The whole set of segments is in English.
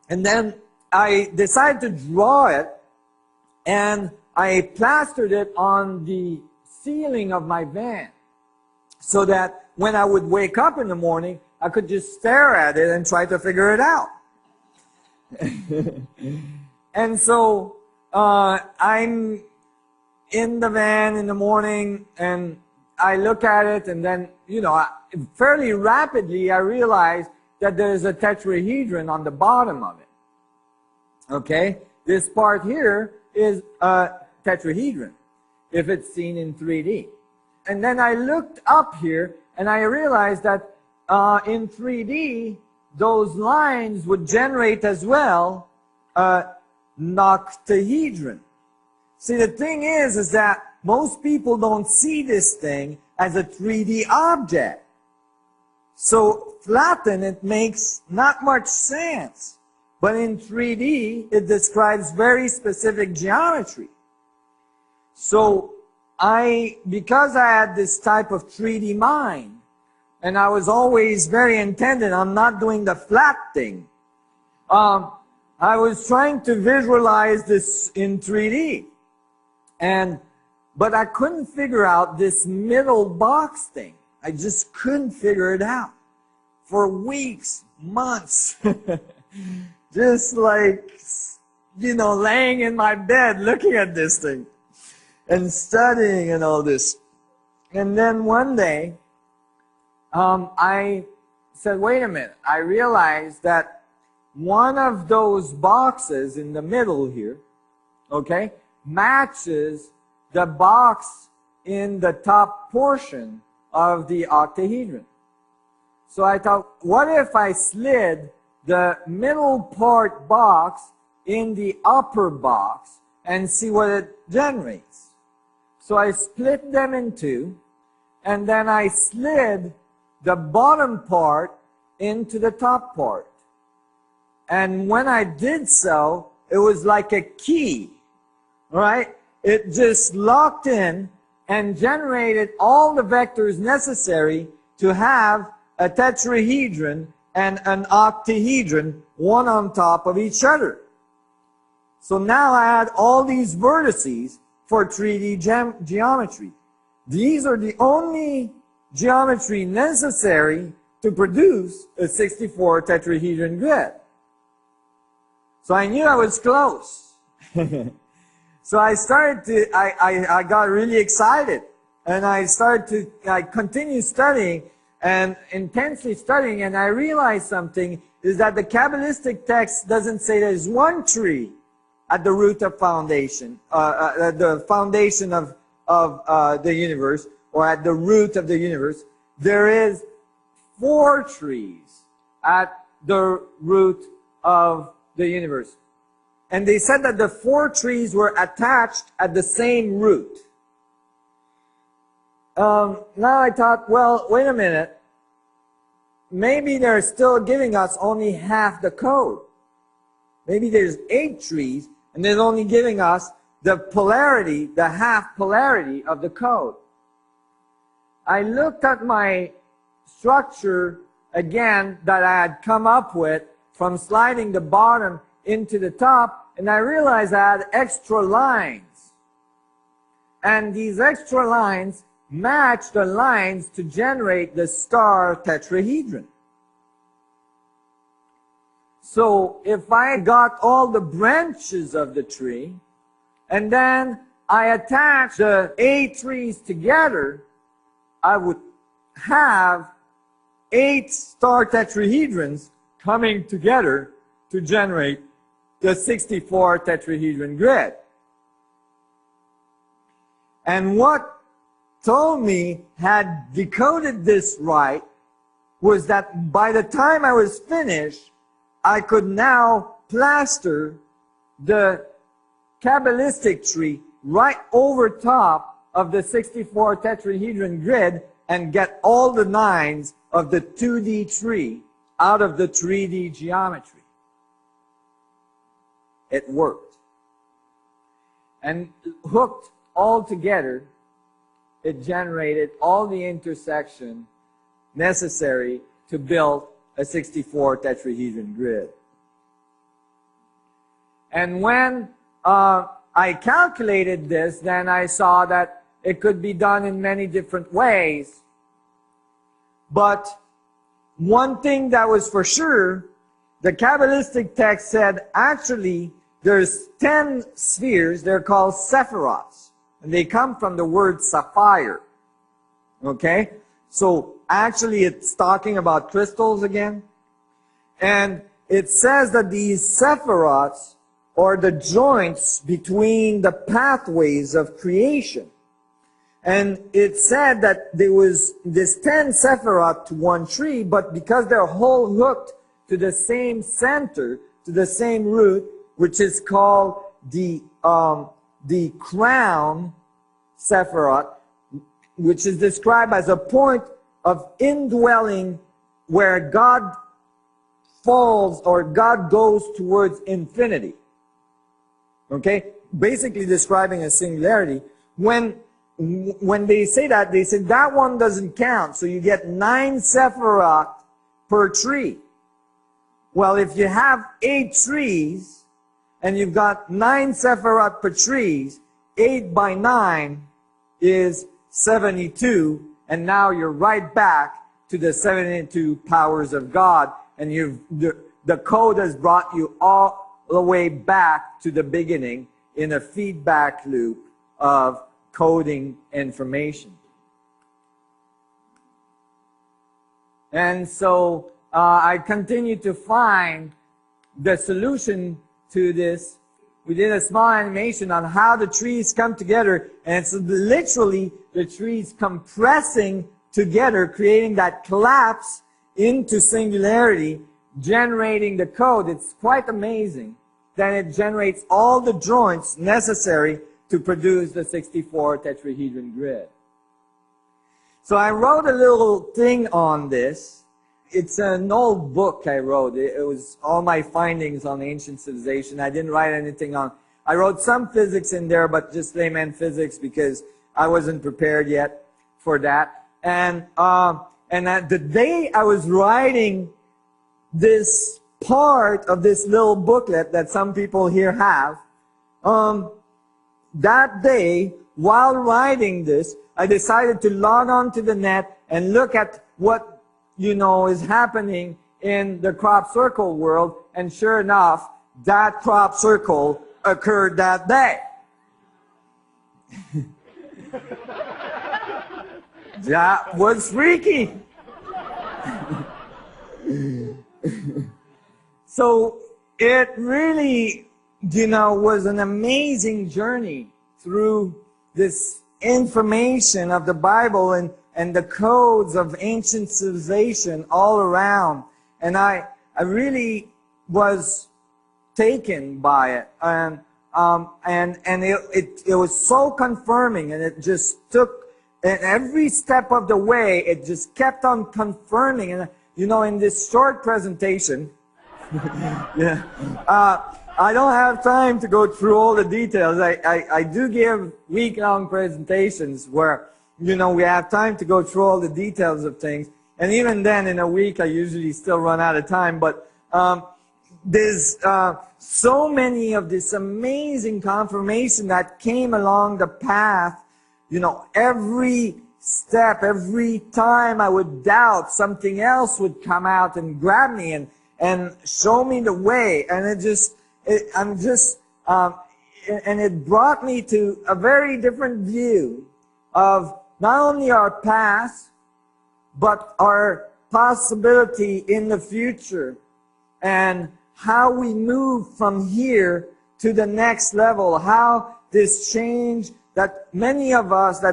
And then I decided to draw it, and I plastered it on the ceiling of my van, so that when I would wake up in the morning, I could just stare at it and try to figure it out. And so I'm in the van in the morning, and I look at it, and then, you know, fairly rapidly I realize that there's a tetrahedron on the bottom of it. Okay? This part here is a tetrahedron, if it's seen in 3D. And then I looked up here, and I realized that in 3D, those lines would generate as well a octahedron. See, the thing is that most people don't see this thing as a 3D object. So flatten, it makes not much sense. But in 3D, it describes very specific geometry. So because I had this type of 3D mind, and I was always very intended on not doing the flat thing, I was trying to visualize this in 3D. But I couldn't figure out this middle box thing. I just couldn't figure it out. For weeks, months. Just like, you know, laying in my bed looking at this thing. And studying and all this. And then one day, I said, wait a minute. I realized that one of those boxes in the middle here, okay, matches the box in the top portion of the octahedron. So I thought, what if I slid the middle part box in the upper box and see what it generates? So I split them in two, and then I slid the bottom part into the top part. And when I did so, it was like a key, right? It just locked in and generated all the vectors necessary to have a tetrahedron and an octahedron, one on top of each other. So now I had all these vertices for 3D geometry. These are the only geometry necessary to produce a 64 tetrahedron grid. So I knew I was close. So I started to, I got really excited, and I continued studying and intensely studying, and I realized something, is that the Kabbalistic text doesn't say there's one tree at the root of foundation, the foundation of the universe, or at the root of the universe. There is 4 trees at the root of the universe. And they said that the 4 trees were attached at the same root. Now I thought, well, wait a minute. Maybe they're still giving us only half the code. Maybe there's 8 trees, and they're only giving us the polarity, the half polarity of the code. I looked at my structure again that I had come up with from sliding the bottom into the top, and I realized I had extra lines. And these extra lines match the lines to generate the star tetrahedron. So if I got all the branches of the tree, and then I attach the 8 trees together, I would have 8 star tetrahedrons coming together to generate the 64 tetrahedron grid. And what told me had decoded this right was that by the time I was finished, I could now plaster the Kabbalistic tree right over top of the 64 tetrahedron grid and get all the 9s of the 2D tree out of the 3D geometry. It worked. And hooked all together, it generated all the intersection necessary to build a 64 tetrahedron grid. And when I calculated this, then I saw that it could be done in many different ways. But one thing that was for sure, the Kabbalistic text said actually there's 10 spheres. They're called sephiroths. And they come from the word sapphire. Okay? So actually it's talking about crystals again. And it says that these sephiroths are the joints between the pathways of creation. And it said that there was this 10 sephiroth to one tree, but because they're all hooked to the same center, to the same root, which is called the crown sephiroth, which is described as a point of indwelling where God falls or God goes towards infinity. Okay? Basically describing a singularity. When they say that, they say that one doesn't count. So you get 9 sephiroth per tree. Well, if you have 8 trees, and you've got 9 sephiroth per trees, 8 by 9 is 72, and now you're right back to the 72 powers of God, and the code has brought you all the way back to the beginning in a feedback loop of coding information. And so I continue to find the solution to this. We did a small animation on how the trees come together, and it's literally the trees compressing together, creating that collapse into singularity, generating the code. It's quite amazing. Then it generates all the joints necessary to produce the 64 tetrahedron grid. So I wrote a little thing on this. It's an old book I wrote. It was all my findings on ancient civilization. I didn't write anything on. I wrote some physics in there, but just layman physics because I wasn't prepared yet for that. And the day I was writing this part of this little booklet that some people here have, that day, while writing this, I decided to log on to the net and look at what is happening in the crop circle world, and sure enough, that crop circle occurred that day. That was freaky. So it really, was an amazing journey through this information of the Bible and the codes of ancient civilization all around. And I really was taken by it. And it was so confirming, and it just took, and every step of the way, it just kept on confirming. And, in this short presentation, yeah, I don't have time to go through all the details. I do give week-long presentations where, we have time to go through all the details of things. And even then, in a week, I usually still run out of time. But there's so many of this amazing confirmation that came along the path. Every step, every time I would doubt, something else would come out and grab me and show me the way. And and it brought me to a very different view of not only our past, but our possibility in the future, and how we move from here to the next level, how this change that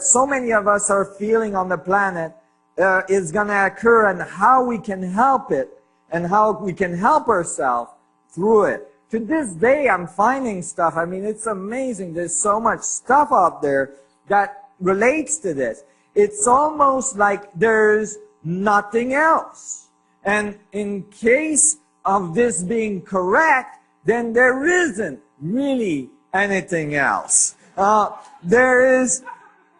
so many of us are feeling on the planet is going to occur, and how we can help it, and how we can help ourselves through it. To this day, I'm finding stuff. I mean, it's amazing. There's so much stuff out there that relates to this. It's almost like there's nothing else. And in case of this being correct, then there isn't really anything else. There is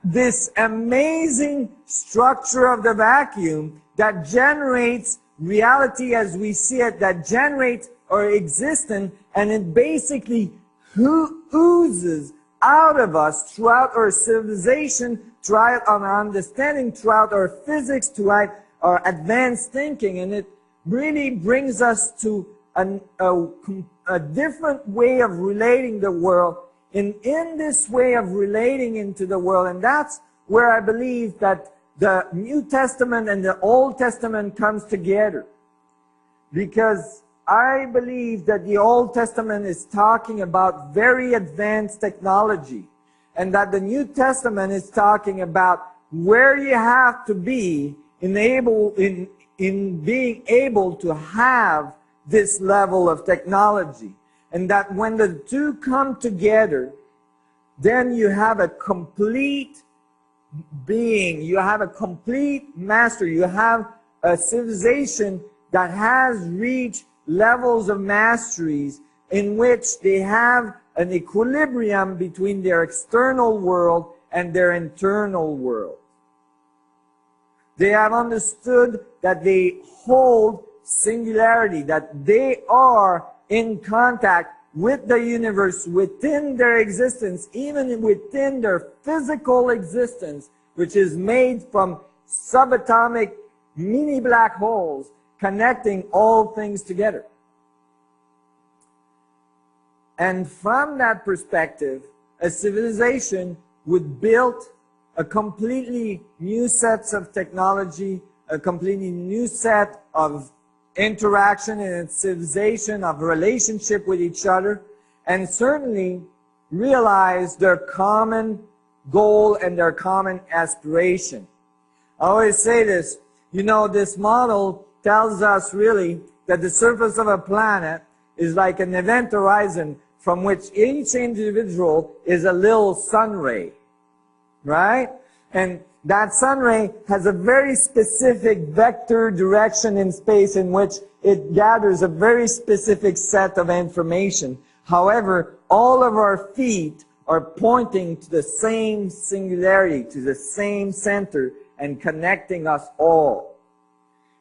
this amazing structure of the vacuum that generates reality as we see it, that generates our existence, and it basically oozes out of us throughout our civilization, throughout our understanding, throughout our physics, throughout our advanced thinking, and it really brings us to a different way of relating the world. In this way of relating into the world, and that's where I believe that the New Testament and the Old Testament comes together. Because I believe that the Old Testament is talking about very advanced technology, and that the New Testament is talking about where you have to be in being able to have this level of technology. And that when the two come together, then you have a complete being, you have a complete master, you have a civilization that has reached levels of masteries in which they have an equilibrium between their external world and their internal world. They have understood that they hold singularity, that they are in contact with the universe within their existence, even within their physical existence, which is made from subatomic mini black holes connecting all things together. And from that perspective, a civilization would build a completely new set of technology, a completely new set of interaction in its civilization, of relationship with each other, and certainly realize their common goal and their common aspiration. I always say this, you know, this model tells us really that the surface of a planet is like an event horizon from which each individual is a little sun ray, right? And that sun ray has a very specific vector direction in space in which it gathers a very specific set of information. However, all of our feet are pointing to the same singularity, to the same center, and connecting us all.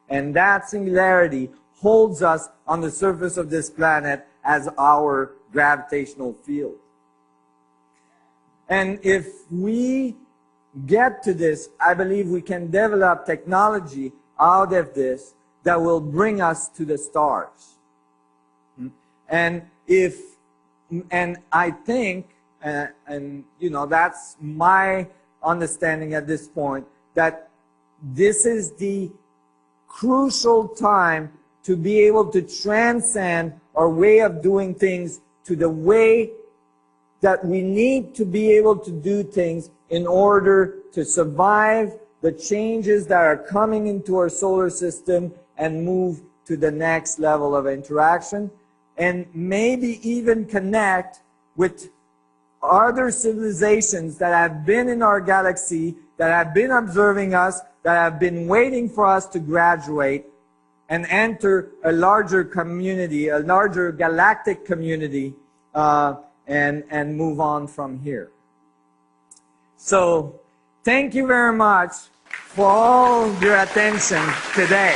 And that singularity holds us on the surface of this planet as our gravitational field. And if we get to this, I believe we can develop technology out of this that will bring us to the stars. And I think, and you know, that's my understanding at this point, that this is the crucial time to be able to transcend our way of doing things to the way that we need to be able to do things in order to survive the changes that are coming into our solar system and move to the next level of interaction, and maybe even connect with other civilizations that have been in our galaxy, that have been observing us, that have been waiting for us to graduate and enter a larger community, a larger galactic community, and move on from here. So, thank you very much for all your attention today.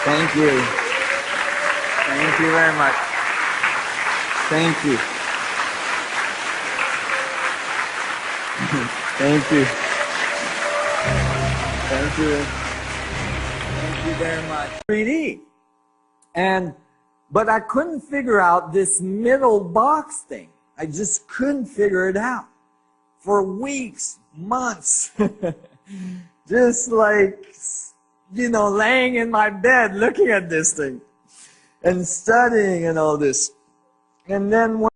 Thank you. Thank you very much. Thank you. Thank you. Thank you. Thank you very much. 3D. But I couldn't figure out this middle box thing. I just couldn't figure it out. For weeks, months. Just like, you know, laying in my bed looking at this thing. And studying and all this. And then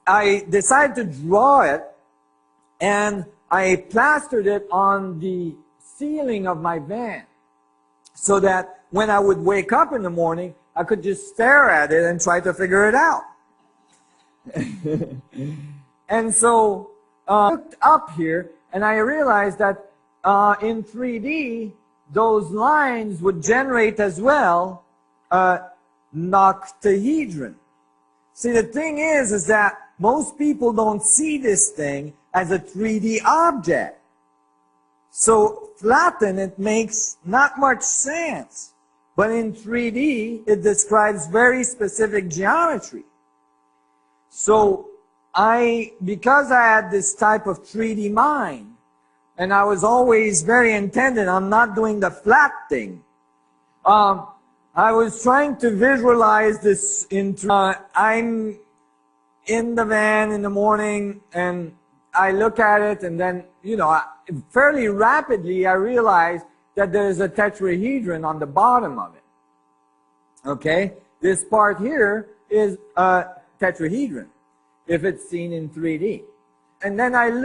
I decided to draw it, and I plastered it on the ceiling of my van, so that when I would wake up in the morning, I could just stare at it and try to figure it out. And so I looked up here, and I realized that in 3D, those lines would generate as well a noctahedron. See, the thing is that most people don't see this thing as a 3D object. So flatten, it makes not much sense. But in 3D, it describes very specific geometry. So because I had this type of 3D mind, and I was always very intended on not doing the flat thing, I was trying to visualize this I'm in the van in the morning, and I look at it, and then, fairly rapidly I realize that there's a tetrahedron on the bottom of it. Okay? This part here is a tetrahedron, if it's seen in 3D. And then I look